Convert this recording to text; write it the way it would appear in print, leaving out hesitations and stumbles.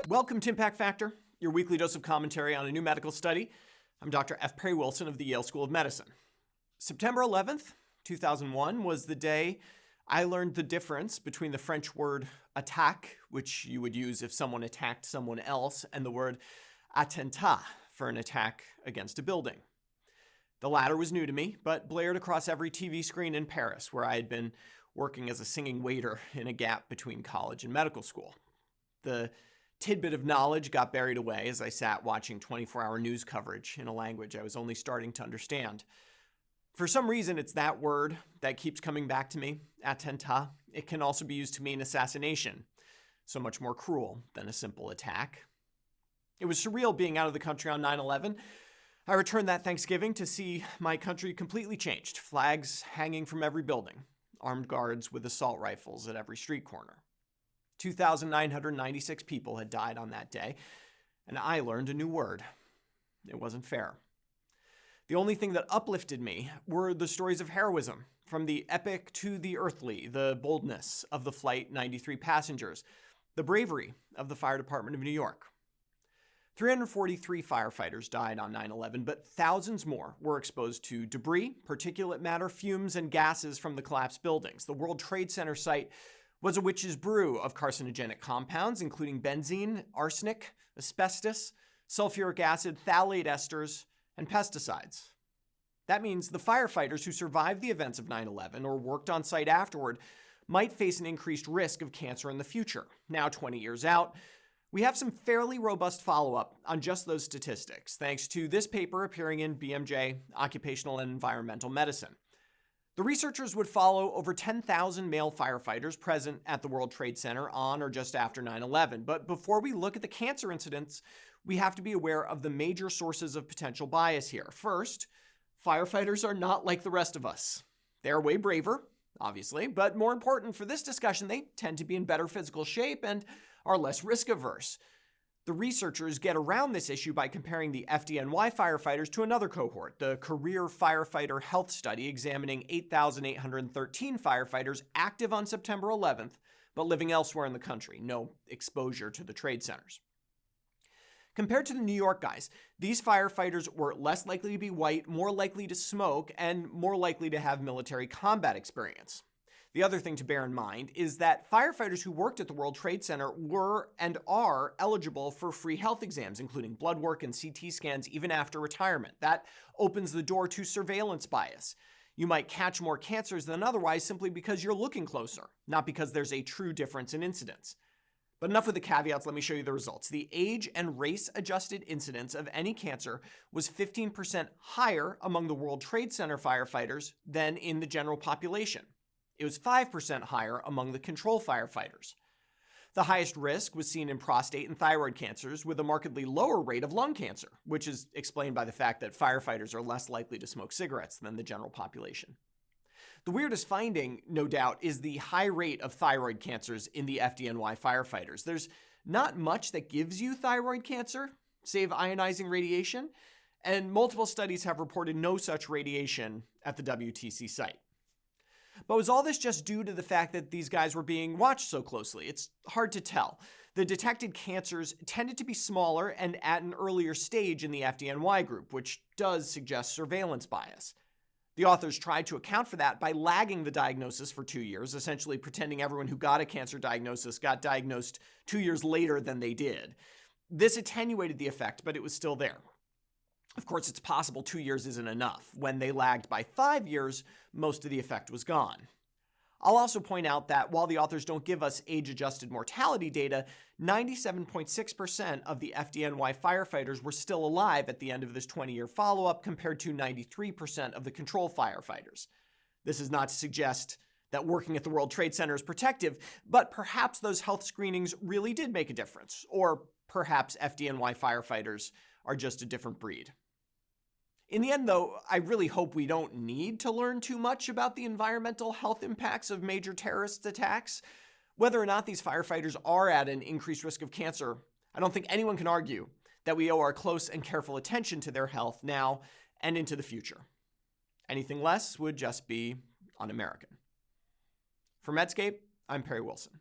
Welcome to Impact Factor, your weekly dose of commentary on a new medical study. I'm Dr. F. Perry Wilson of the Yale School of Medicine. September 11th, 2001 was the day I learned the difference between the French word attaque, which you would use if someone attacked someone else, and the word attentat for an attack against a building. The latter was new to me, but blared across every TV screen in Paris, where I had been working as a singing waiter in a gap between college and medical school. The tidbit of knowledge got buried away as I sat watching 24-hour news coverage in a language I was only starting to understand. For some reason, it's that word that keeps coming back to me, attentat. It can also be used to mean assassination, so much more cruel than a simple attack. It was surreal being out of the country on 9/11. I returned that Thanksgiving to see my country completely changed, flags hanging from every building, armed guards with assault rifles at every street corner. 2,996 people had died on that day, and I learned a new word. It wasn't fair. The only thing that uplifted me were the stories of heroism, from the epic to the earthly, the boldness of the Flight 93 passengers, the bravery of the Fire Department of New York. 343 firefighters died on 9/11, but thousands more were exposed to debris, particulate matter, fumes, and gases from the collapsed buildings. The World Trade Center site was a witch's brew of carcinogenic compounds, including benzene, arsenic, asbestos, sulfuric acid, phthalate esters, and pesticides. That means the firefighters who survived the events of 9/11 or worked on site afterward might face an increased risk of cancer in the future. Now, 20 years out, we have some fairly robust follow-up on just those statistics, thanks to this paper appearing in BMJ, Occupational and Environmental Medicine. The researchers would follow over 10,000 male firefighters present at the World Trade Center on or just after 9/11. But before we look at the cancer incidents, we have to be aware of the major sources of potential bias here. First, firefighters are not like the rest of us. They are way braver, obviously, but more important for this discussion, they tend to be in better physical shape and are less risk averse. The researchers get around this issue by comparing the FDNY firefighters to another cohort, the Career Firefighter Health Study, examining 8,813 firefighters active on September 11th, but living elsewhere in the country, no exposure to the trade centers. Compared to the New York guys, these firefighters were less likely to be white, more likely to smoke, and more likely to have military combat experience. The other thing to bear in mind is that firefighters who worked at the World Trade Center were and are eligible for free health exams, including blood work and CT scans, even after retirement. That opens the door to surveillance bias. You might catch more cancers than otherwise simply because you're looking closer, not because there's a true difference in incidence. But enough with the caveats, let me show you the results. The age and race-adjusted incidence of any cancer was 15% higher among the World Trade Center firefighters than in the general population. It was 5% higher among the control firefighters. The highest risk was seen in prostate and thyroid cancers, with a markedly lower rate of lung cancer, which is explained by the fact that firefighters are less likely to smoke cigarettes than the general population. The weirdest finding, no doubt, is the high rate of thyroid cancers in the FDNY firefighters. There's not much that gives you thyroid cancer, save ionizing radiation, and multiple studies have reported no such radiation at the WTC site. But was all this just due to the fact that these guys were being watched so closely? It's hard to tell. The detected cancers tended to be smaller and at an earlier stage in the FDNY group, which does suggest surveillance bias. The authors tried to account for that by lagging the diagnosis for 2 years, essentially pretending everyone who got a cancer diagnosis got diagnosed 2 years later than they did. This attenuated the effect, but it was still there. Of course, it's possible 2 years isn't enough. When they lagged by 5 years, most of the effect was gone. I'll also point out that while the authors don't give us age-adjusted mortality data, 97.6% of the FDNY firefighters were still alive at the end of this 20-year follow-up, compared to 93% of the control firefighters. This is not to suggest that working at the World Trade Center is protective, but perhaps those health screenings really did make a difference, or perhaps FDNY firefighters are just a different breed. In the end, though, I really hope we don't need to learn too much about the environmental health impacts of major terrorist attacks. Whether or not these firefighters are at an increased risk of cancer, I don't think anyone can argue that we owe our close and careful attention to their health now and into the future. Anything less would just be un-American. For Medscape, I'm Perry Wilson.